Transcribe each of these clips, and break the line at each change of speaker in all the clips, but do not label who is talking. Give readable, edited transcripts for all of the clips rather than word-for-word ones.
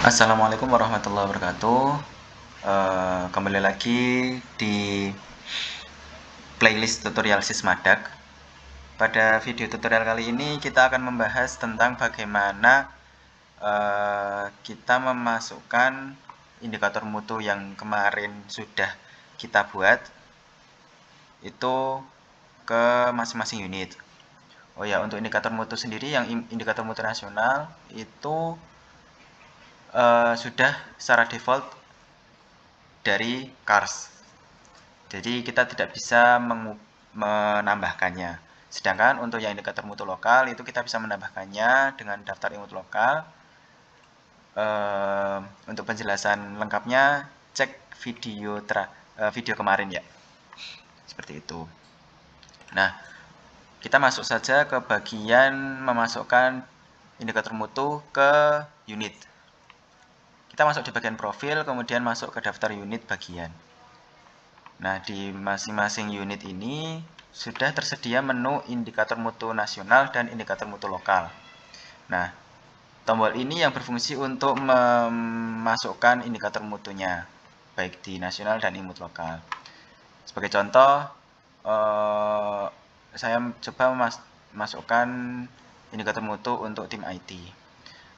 Assalamualaikum warahmatullahi wabarakatuh. Kembali lagi di playlist tutorial Sismadak. Pada video tutorial kali ini kita akan membahas tentang bagaimana kita memasukkan indikator mutu yang kemarin sudah kita buat itu ke masing-masing unit. Oh ya, untuk indikator mutu sendiri, yang indikator mutu nasional itu sudah secara default dari CARS. Jadi kita tidak bisa menambahkannya. Sedangkan untuk yang indikator mutu lokal itu kita bisa menambahkannya dengan daftar mutu lokal. Untuk penjelasan lengkapnya cek video kemarin ya. Seperti itu. Nah, kita masuk saja ke bagian memasukkan indikator mutu ke unit. Kita masuk di bagian profil, kemudian masuk ke daftar unit bagian. Nah, di masing-masing unit ini sudah tersedia menu indikator mutu nasional dan indikator mutu lokal. Nah, tombol ini yang berfungsi untuk memasukkan indikator mutunya, baik di nasional dan imut lokal. Sebagai contoh, saya coba memasukkan indikator mutu untuk tim IT.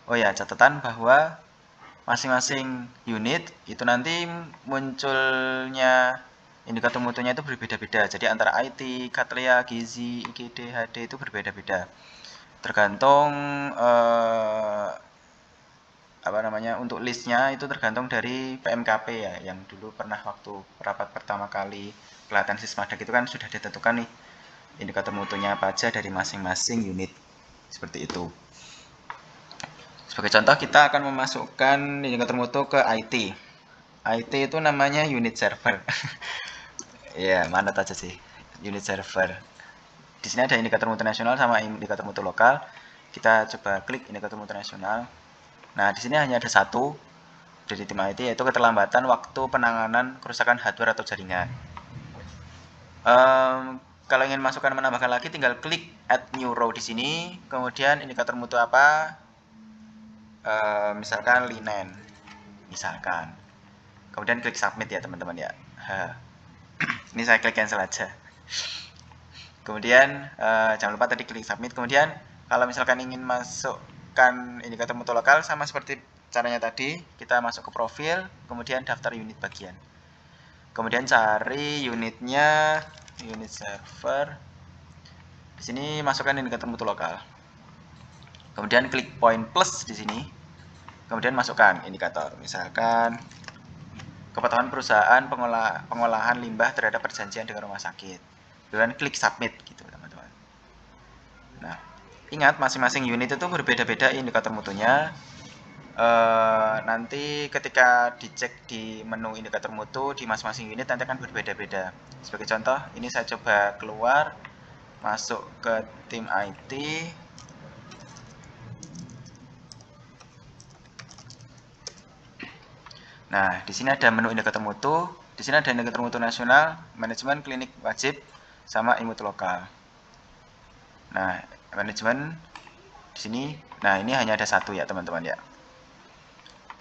Oh ya, catatan bahwa masing-masing unit itu nanti munculnya indikator mutunya itu berbeda-beda. Jadi antara IT, Katlia, Gizi, IGD, HD itu berbeda-beda. Tergantung untuk listnya itu tergantung dari PMKP ya, yang dulu pernah waktu rapat pertama kali pelatihan Sismadak itu kan sudah ditentukan nih indikator mutunya apa aja dari masing-masing unit. Seperti itu. Sebagai contoh kita akan memasukkan indikator mutu ke IT. IT itu namanya unit server. Ya, mana aja sih unit server. Di sini ada indikator mutu nasional sama indikator mutu lokal. Kita coba klik indikator mutu nasional. Nah, di sini hanya ada satu dari tim IT, yaitu keterlambatan waktu penanganan kerusakan hardware atau jaringan. Kalau ingin masukkan menambahkan lagi, tinggal klik add new row di sini. Kemudian indikator mutu apa? Misalkan linen. Misalkan. Kemudian klik submit ya teman-teman ya. Ini saya klik cancel aja. Kemudian jangan lupa tadi klik submit. Kemudian kalau misalkan ingin masukkan indikator mutu lokal, sama seperti caranya tadi, kita masuk ke profil, kemudian daftar unit bagian. Kemudian cari unitnya, unit server. Di sini masukkan indikator mutu lokal. Kemudian klik point plus di sini. Kemudian masukkan indikator, misalkan kepatuhan perusahaan pengolahan limbah terhadap perjanjian dengan rumah sakit. Kemudian klik submit gitu teman-teman. Nah, ingat masing-masing unit itu berbeda-beda indikator mutunya. Nanti ketika dicek di menu indikator mutu di masing-masing unit nanti akan berbeda-beda. Sebagai contoh, ini saya coba keluar, masuk ke tim IT. Nah, di sini ada menu indikator mutu, di sini ada indikator mutu nasional, manajemen klinik wajib, sama imut lokal. Nah, manajemen di sini, nah ini hanya ada satu ya teman-teman ya.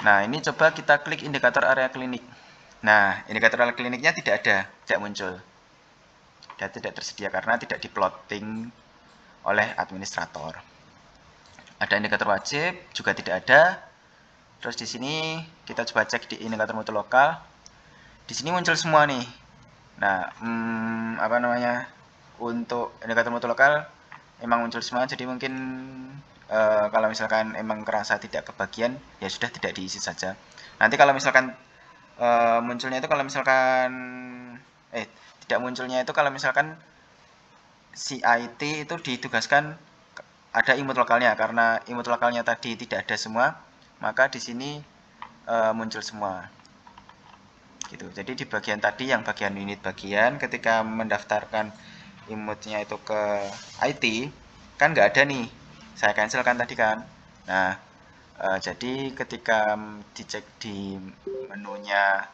Nah, ini coba kita klik indikator area klinik. Nah, indikator area kliniknya tidak ada, tidak muncul. Dan tidak tersedia karena tidak diplotting oleh administrator. Ada indikator wajib, juga tidak ada. Terus di sini kita coba cek di indikator mutu lokal. Di sini muncul semua nih. Nah, untuk indikator mutu lokal emang muncul semua, jadi mungkin kalau misalkan emang kerasa tidak kebagian, ya sudah tidak diisi saja. Nanti kalau misalkan munculnya itu kalau misalkan tidak munculnya itu kalau misalkan si IT itu ditugaskan ada imut lokalnya, karena imut lokalnya tadi tidak ada semua, maka di sini muncul semua. Gitu. Jadi di bagian tadi yang bagian unit bagian ketika mendaftarkan imutnya itu ke IT kan nggak ada nih, saya cancel kan tadi kan. Nah, jadi ketika dicek di menunya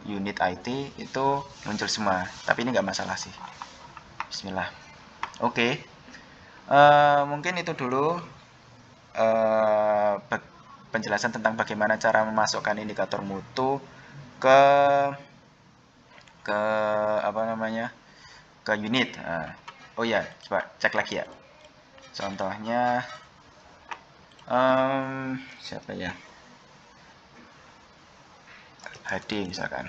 unit IT itu muncul semua, tapi ini nggak masalah sih. Bismillah. Oke. Mungkin itu dulu penjelasan tentang bagaimana cara memasukkan indikator mutu ke apa namanya, ke unit. Oh ya, coba cek lagi ya. Contohnya siapa ya? HD misalkan.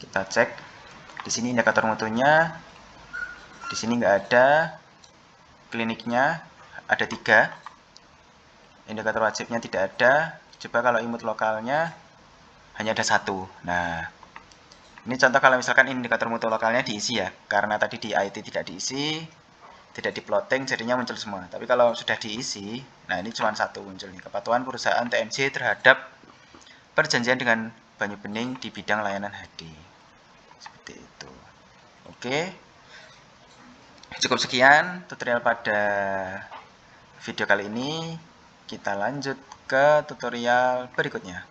Kita cek di sini indikator mutunya, di sini nggak ada, kliniknya ada 3, indikator wajibnya tidak ada. Coba kalau imut lokalnya hanya ada 1. Nah, ini contoh kalau misalkan indikator mutu lokalnya diisi ya, karena tadi di IT tidak diisi, tidak di plotting, jadinya muncul semua. Tapi kalau sudah diisi, nah ini cuma 1 muncul nih, kepatuhan perusahaan TMJ terhadap perjanjian dengan Banyu Bening di bidang layanan HD. Seperti itu. Oke, cukup sekian tutorial pada video kali ini. Kita lanjut ke tutorial berikutnya.